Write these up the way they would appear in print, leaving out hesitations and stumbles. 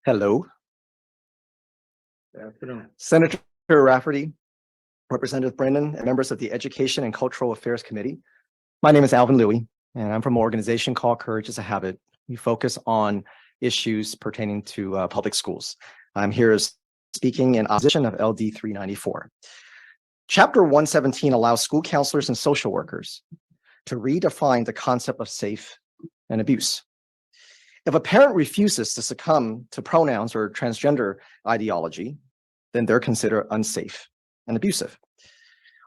Hello. Good afternoon. Senator Rafferty, Representative Brennan, and members of the Education and Cultural Affairs Committee. My name is Alvin Louie, and I'm from an organization called Courage is a Habit. We focus on issues pertaining to public schools. I'm here speaking in opposition of LD 394. Chapter 117 allows school counselors and social workers to redefine the concept of safe and abuse. If a parent refuses to succumb to pronouns or transgender ideology, then they're considered unsafe and abusive.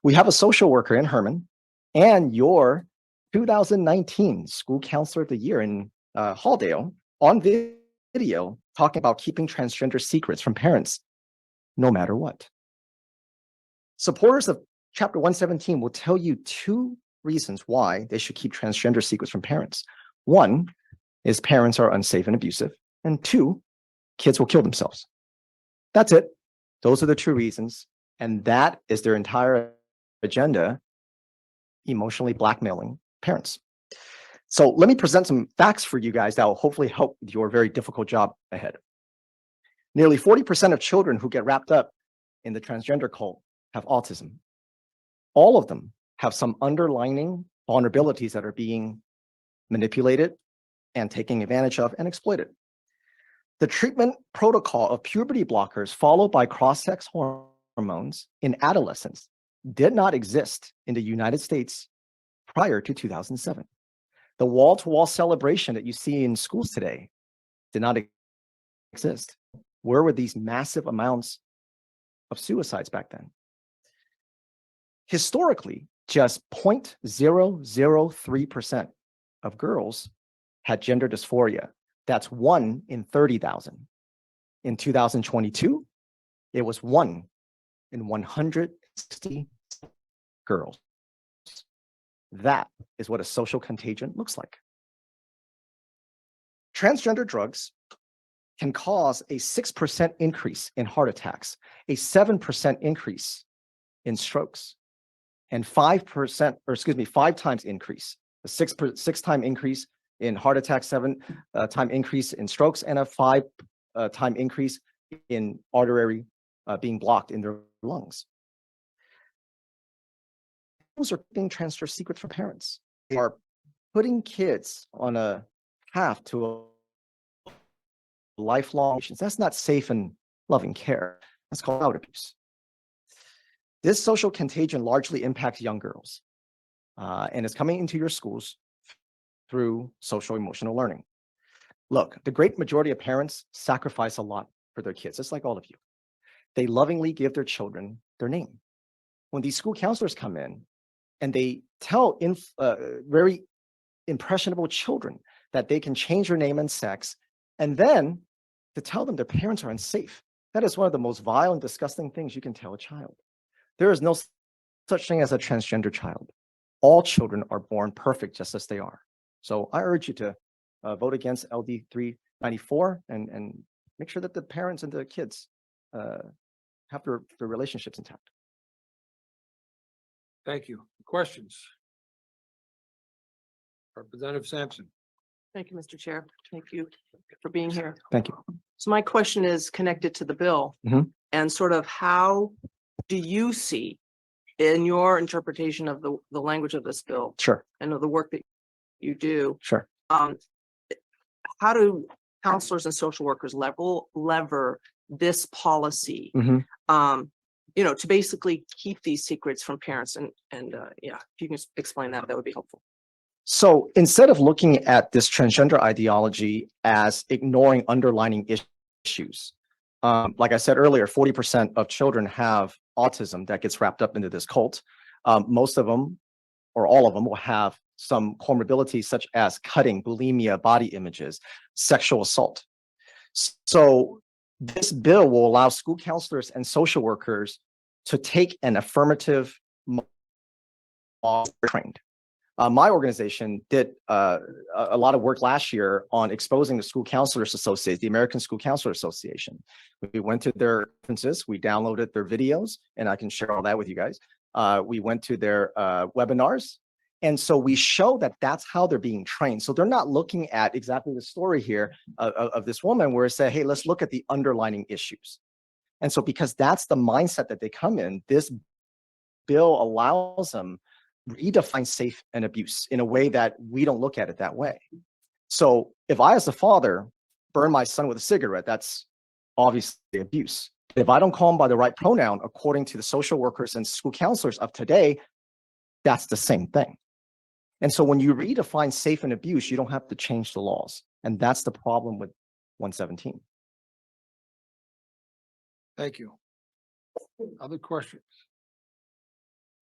We have a social worker in Herman and your 2019 School Counselor of the Year in Halldale on video talking about keeping transgender secrets from parents, no matter what. Supporters of Chapter 117 will tell you two reasons why they should keep transgender secrets from parents. One is parents are unsafe and abusive, and two, kids will kill themselves. That's it. Those are the two reasons, and that is their entire agenda, emotionally blackmailing parents. So let me present some facts for you guys that will hopefully help with your very difficult job ahead. Nearly 40% of children who get wrapped up in the transgender cult have autism. All of them have some underlying vulnerabilities that are being manipulated and taken advantage of and exploited. The treatment protocol of puberty blockers followed by cross-sex hormones in adolescence did not exist in the United States prior to 2007. The wall-to-wall celebration that you see in schools today did not exist. Where were these massive amounts of suicides back then? Historically, just 0.003% of girls had gender dysphoria. That's 1 in 30,000. In 2022, it was 1 in 160 girls. That is what a social contagion looks like. Transgender drugs can cause a 6% increase in heart attacks, a 7% increase in strokes, and 5 times increase, a 6-time increase in heart attacks, 7-time increase in strokes, and a 5-time increase in artery being blocked in their lungs. Those are keeping transgender secrets from parents. They are putting kids on a path to a lifelong. That's not safe and loving care. That's called child abuse. This social contagion largely impacts young girls, and is coming into your schools through social emotional learning. Look, the great majority of parents sacrifice a lot for their kids, just like all of you. They lovingly give their children their name. When these school counselors come in and they tell very impressionable children that they can change their name and sex, and then to tell them their parents are unsafe, that is one of the most vile and disgusting things you can tell a child. There is no such thing as a transgender child. All children are born perfect just as they are. So I urge you to vote against LD 394 and make sure that the parents and the kids have their relationships intact. Thank you. Questions? Representative Sampson. Thank you, Mr. Chair. Thank you for being here. Thank you. So my question is connected to the bill and sort of how do you see in your interpretation of the language of this bill? Sure. And of the work that you do. Sure. How do counselors and social workers lever this policy, you know, to basically keep these secrets from parents? And yeah, if you can explain that, that would be helpful. So instead of looking at this transgender ideology as ignoring underlying issues, like I said earlier, 40% of children have autism that gets wrapped up into this cult. Most of them, or all of them, will have some comorbidities such as cutting, bulimia, body images, sexual assault. So this bill will allow school counselors and social workers to take an affirmative trained. My organization did a lot of work last year on exposing the School Counselors Association, the American School Counselor Association. We went to their conferences, we downloaded their videos, and I can share all that with you guys. We went to their webinars, And so we show that that's how they're being trained. So they're not looking at exactly the story here of this woman where it said, hey, let's look at the underlying issues. And so because that's the mindset that they come in, this bill allows them redefine safe and abuse in a way that we don't look at it that way. So if I, as a father, burn my son with a cigarette, that's obviously abuse. If I don't call him by the right pronoun, according to the social workers and school counselors of today, that's the same thing. And so when you redefine safe and abuse, you don't have to change the laws. And that's the problem with 117. Thank you. Other questions?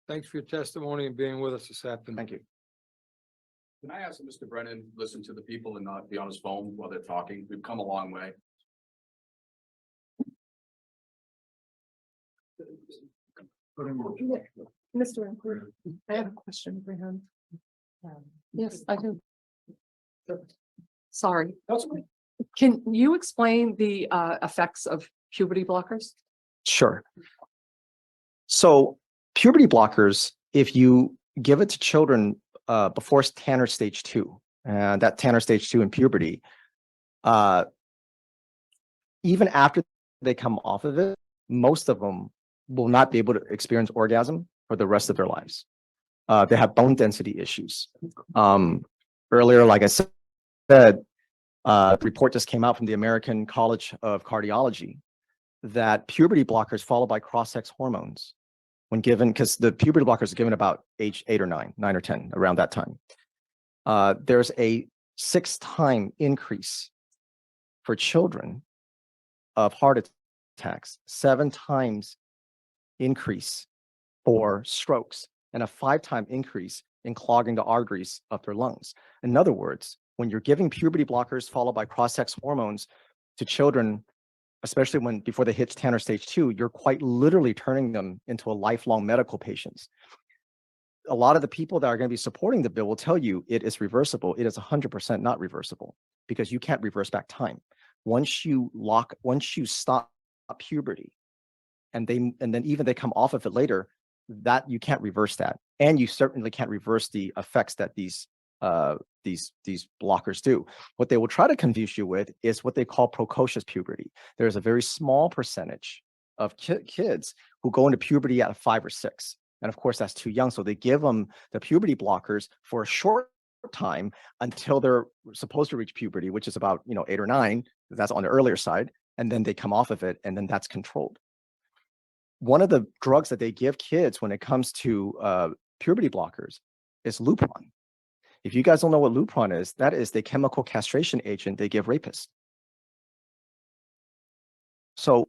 Thanks for your testimony and being with us this afternoon. Thank you. Can I ask Mr. Brennan, listen to the people and not be on his phone while they're talking? We've come a long way. Mr. Anqueter, I have a question for him. Yes, I do. Sorry. Can you explain the effects of puberty blockers? Sure. So puberty blockers, if you give it to children before Tanner stage 2, that Tanner stage 2 in puberty, even after they come off of it, most of them will not be able to experience orgasm for the rest of their lives. They have bone density issues. Earlier, like I said, a report just came out from the American College of Cardiology that puberty blockers followed by cross-sex hormones, when given, because the puberty blockers are given about age 8 or 9 or 10, around that time. There's a 6-time increase for children of heart attacks, 7 times increase for strokes, and a 5-time increase in clogging the arteries of their lungs. In other words, when you're giving puberty blockers followed by cross-sex hormones to children, especially when before they hit Tanner stage 2, you're quite literally turning them into a lifelong medical patients. A lot of the people that are going to be supporting the bill will tell you it is reversible. It is 100% not reversible, because you can't reverse back time. Once you stop puberty, and then even they come off of it later, that you can't reverse that, and you certainly can't reverse the effects that these blockers do. What they will try to confuse you with is what they call precocious puberty. There's a very small percentage of kids who go into puberty at 5 or 6, and of course that's too young. So they give them the puberty blockers for a short time until they're supposed to reach puberty, which is about 8 or 9. That's on the earlier side, and then they come off of it, and then that's controlled. One of the drugs that they give kids when it comes to puberty blockers is Lupron. If you guys don't know what Lupron is, that is the chemical castration agent they give rapists. So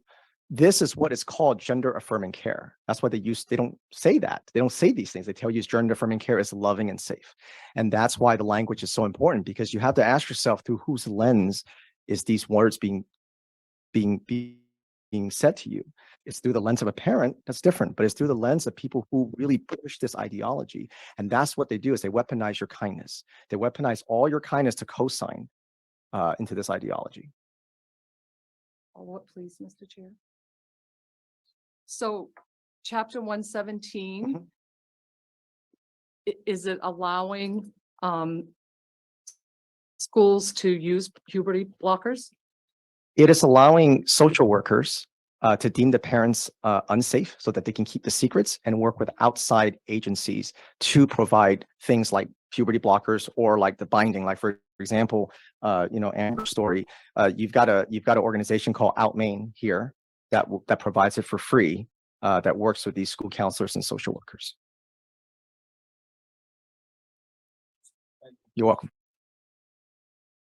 this is what is called gender affirming care. That's what they use. They don't say that. They don't say these things. They tell you gender affirming care is loving and safe. And that's why the language is so important, because you have to ask yourself through whose lens is these words being said to you. It's through the lens of a parent, that's different, but it's through the lens of people who really push this ideology. And that's what they do, is they weaponize your kindness. They weaponize all your kindness to co-sign into this ideology. Follow up, please, Mr. Chair. So chapter 117, is it allowing schools to use puberty blockers? It is allowing social workers to deem the parents unsafe so that they can keep the secrets and work with outside agencies to provide things like puberty blockers or like the binding. Like for example, Amber's story, you've got an organization called Out Maine here that provides it for free, that works with these school counselors and social workers. You're welcome.